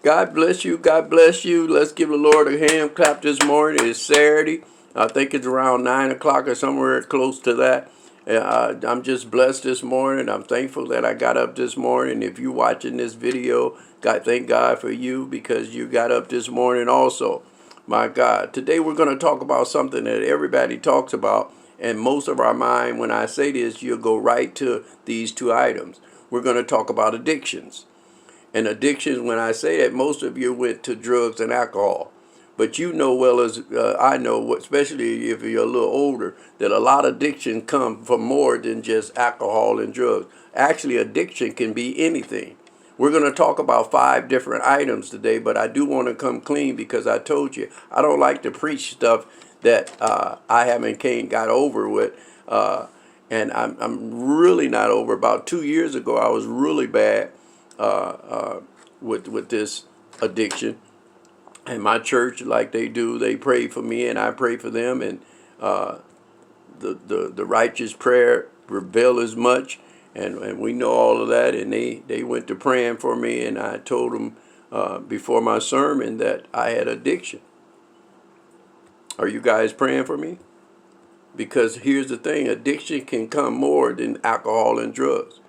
God bless you. God bless you. Let's give the Lord a hand clap this morning. It's Saturday. I think it's around 9 o'clock or somewhere close to that. I'm just blessed this morning. I'm thankful that I got up this morning. If you're watching this video, God, thank God for you because you got up this morning also. My God. Today we're going to talk about something that everybody talks about. And most of our mind, when I say this, you'll go right to these two items. We're going to talk about addictions. And addictions, when I say that, most of you went to drugs and alcohol. But you know well as I know, especially if you're a little older, that a lot of addiction come from more than just alcohol and drugs. Actually, addiction can be anything. We're going to talk about 5 different items today, but I do want to come clean because I told you, I don't like to preach stuff that I haven't got over with. And I'm really not over. About 2 years ago, I was really bad with this addiction, and my church, like they do, they pray for me and I pray for them, and the righteous prayer avails much, and we know all of that, and they went to praying for me, and I told them before my sermon that I had addiction. Are you guys praying for me? Because here's the thing, addiction can come more than alcohol and drugs.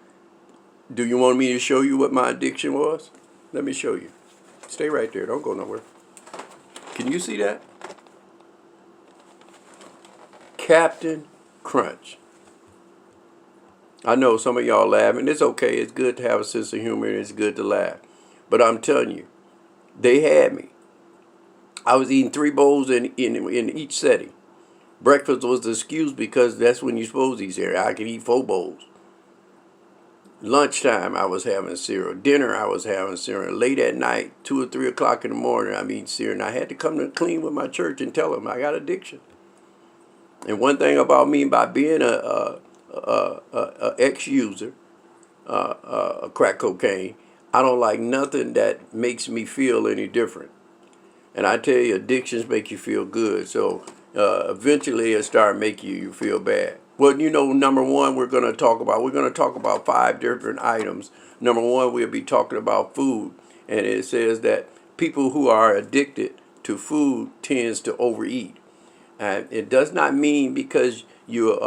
Do you want me to show you what my addiction was? Let me show you. Stay right there. Don't go nowhere. Can you see that? Captain Crunch. I know some of y'all laughing. It's okay. It's good to have a sense of humor and it's good to laugh. But I'm telling you, they had me. I was eating 3 bowls in each setting. Breakfast was the excuse because that's when you're supposed to eat cereal. I could eat 4 bowls. Lunchtime, I was having cereal. Dinner, I was having cereal. Late at night, 2 or 3 o'clock in the morning, I'm eating cereal. And I had to come to clean with my church and tell them I got addiction. And one thing about me, by being a ex-user, crack cocaine, I don't like nothing that makes me feel any different. And I tell you, addictions make you feel good. So eventually it'll start making you feel bad. Well, you know, number one, we're going to talk about 5 different items. Number one, we'll be talking about food. And it says that people who are addicted to food tends to overeat. And it does not mean because you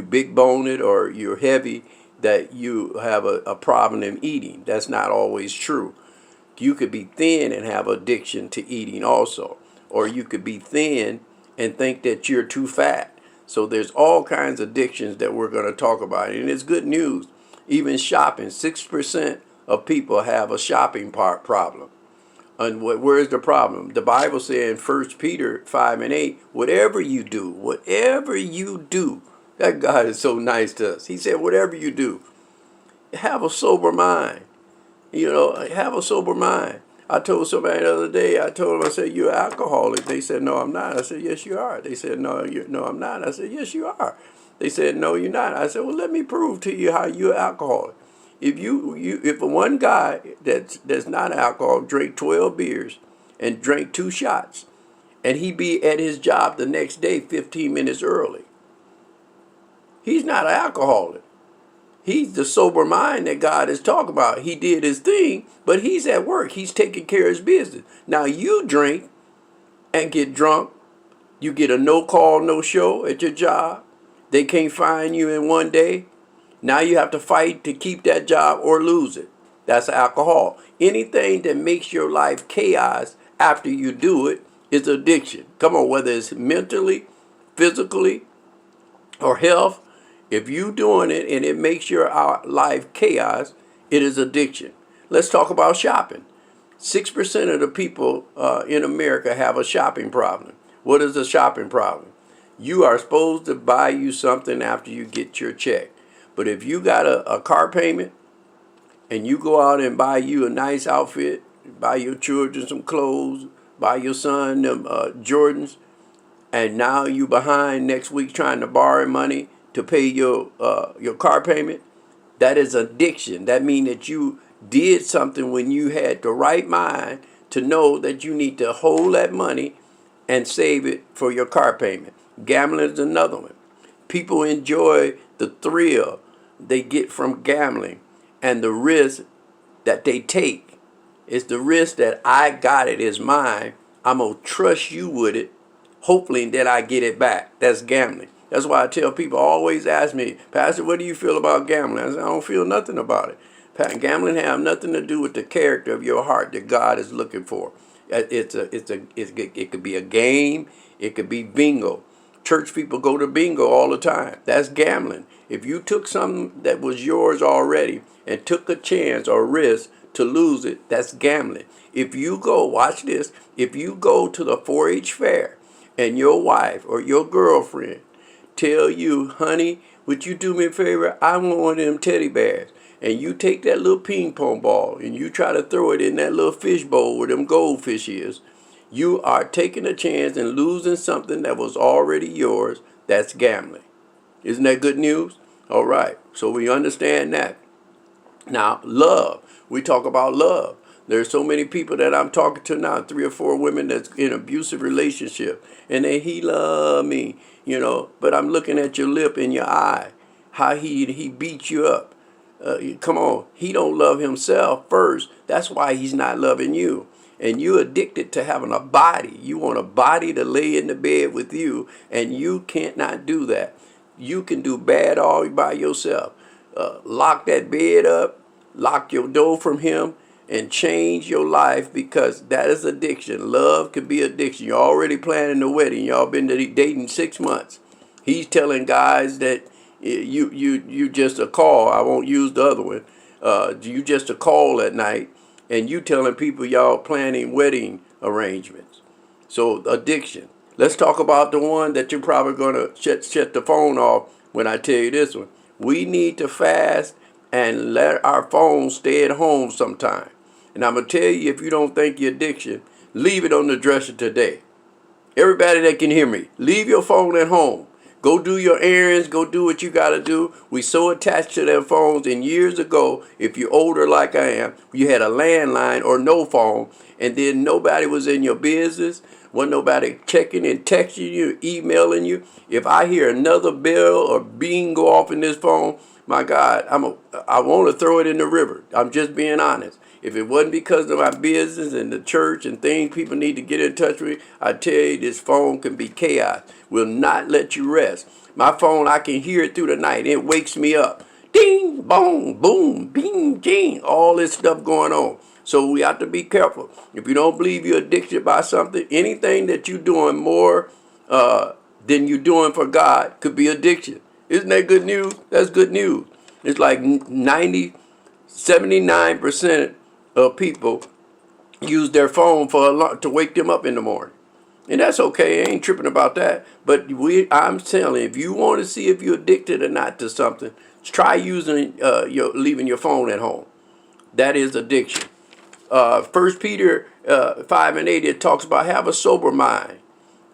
big boned or you're heavy that you have a problem in eating. That's not always true. You could be thin and have addiction to eating also. Or you could be thin and think that you're too fat. So there's all kinds of addictions that we're going to talk about. And it's good news. Even shopping, 6% of people have a shopping problem. And where's the problem? The Bible said in 1 Peter 5:8, whatever you do, that God is so nice to us. He said, whatever you do, have a sober mind. You know, have a sober mind. I told somebody the other day, I said, you're an alcoholic. They said, no, I'm not. I said, yes, you are. They said, no, I'm not. I said, yes, you are. They said, no, you're not. I said, well, let me prove to you how you're an alcoholic. If one guy that's not alcoholic drank 12 beers and drank 2 shots, and he be at his job the next day 15 minutes early, he's not an alcoholic. He's the sober mind that God is talking about. He did his thing, but he's at work. He's taking care of his business. Now you drink and get drunk. You get a no call, no show at your job. They can't find you in one day. Now you have to fight to keep that job or lose it. That's alcohol. Anything that makes your life chaos after you do it is addiction. Come on, whether it's mentally, physically, or health, if you doing it and it makes your life chaos, it is addiction. Let's talk about shopping. 6% of the people in America have a shopping problem. What is a shopping problem? You are supposed to buy you something after you get your check. But if you got a car payment and you go out and buy you a nice outfit, buy your children some clothes, buy your son them Jordans, and now you behind next week trying to borrow money to pay your car payment, that is addiction. That means that you did something when you had the right mind to know that you need to hold that money and save it for your car payment. Gambling is another one. People enjoy the thrill they get from gambling and the risk that they take It's the risk that I got it is mine. I'm going to trust you with it, hopefully that I get it back. That's gambling. That's why I tell people, always ask me, Pastor, what do you feel about gambling? I say, I don't feel nothing about it. Gambling have nothing to do with the character of your heart that God is looking for. It could be a game. It could be bingo. Church people go to bingo all the time. That's gambling. If you took something that was yours already and took a chance or risk to lose it, that's gambling. If you go, watch this, if you go to the 4-H fair and your wife or your girlfriend tell you, honey, would you do me a favor? I want one of them teddy bears. And you take that little ping pong ball and you try to throw it in that little fish bowl where them goldfish is, you are taking a chance and losing something that was already yours. That's gambling. Isn't that good news? All right. So we understand that. Now, love. We talk about love. There's so many people that I'm talking to now, 3 or 4 women that's in abusive relationship. And he love me, but I'm looking at your lip and your eye, how he beats you up. Come on, he don't love himself first. That's why he's not loving you. And you addicted to having a body. You want a body to lay in the bed with you, and you can't not do that. You can do bad all by yourself. Lock that bed up, lock your door from him, and change your life, because that is addiction. Love could be addiction. You're already planning the wedding. Y'all been dating 6 months. He's telling guys that you just a call. I won't use the other one. You just a call at night, and you telling people y'all planning wedding arrangements. So addiction. Let's talk about the one that you're probably gonna shut the phone off when I tell you this one. We need to fast and let our phones stay at home sometime. And I'm gonna tell you, if you don't think you're addiction, leave it on the dresser today. Everybody that can hear me, leave your phone at home. Go do your errands. Go do what you got to do. We so attached to their phones. And years ago, if you're older like I am, you had a landline or no phone, and then nobody was in your business. Wasn't nobody checking and texting you, emailing you. If I hear another bell or being go off in this phone, my God, I want to throw it in the river. I'm just being honest. If it wasn't because of my business and the church and things people need to get in touch with, I tell you, this phone can be chaos. Will not let you rest. My phone, I can hear it through the night. It wakes me up. Ding, bong, boom, bing, ding. All this stuff going on. So we have to be careful. If you don't believe you're addicted by something, anything that you're doing more than you're doing for God could be addiction. Isn't that good news? That's good news. It's like 79% of people use their phone to wake them up in the morning. And that's okay. I ain't tripping about that. But I'm telling you, if you want to see if you're addicted or not to something, try leaving your phone at home. That is addiction. 1 Peter 5:8, it talks about have a sober mind.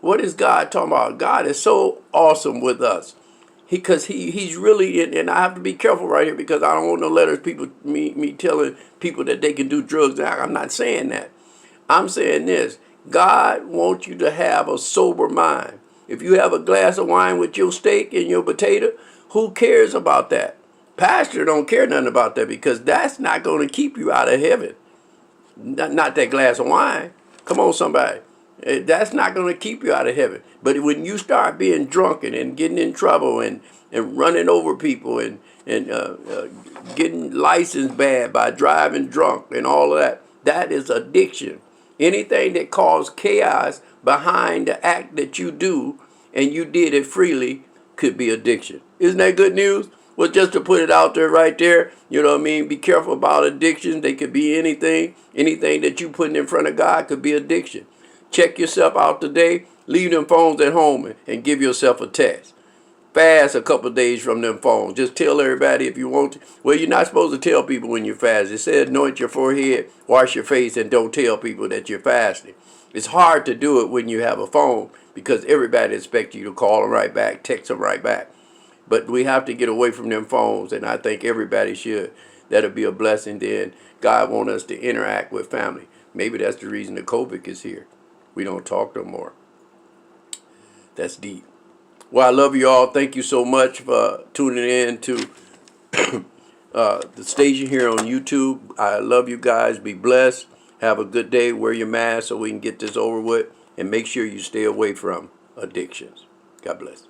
What is God talking about? God is so awesome with us. Because he's really, and I have to be careful right here, because I don't want no letters, me telling people that they can do drugs. I'm not saying that. I'm saying this. God wants you to have a sober mind. If you have a glass of wine with your steak and your potato, who cares about that? Pastor don't care nothing about that, because that's not going to keep you out of heaven. Not that glass of wine. Come on, somebody. That's not going to keep you out of heaven. But when you start being drunken and getting in trouble and running over people and getting licensed bad by driving drunk and all of that, that is addiction. Anything that causes chaos behind the act that you do and you did it freely could be addiction. Isn't that good news? Well, just to put it out there right there, you know what I mean? Be careful about addictions. They could be anything. Anything that you put in front of God could be addiction. Check yourself out today. Leave them phones at home and give yourself a test. Fast a couple of days from them phones. Just tell everybody if you want to. Well, you're not supposed to tell people when you're fasting. It says anoint your forehead, wash your face, and don't tell people that you're fasting. It's hard to do it when you have a phone, because everybody expects you to call them right back, text them right back. But we have to get away from them phones, and I think everybody should. That'll be a blessing. Then God wants us to interact with family. Maybe that's the reason the COVID is here. We don't talk no more. That's deep. Well, I love you all. Thank you so much for tuning in to the station here on YouTube. I love you guys. Be blessed. Have a good day. Wear your mask so we can get this over with. And make sure you stay away from addictions. God bless.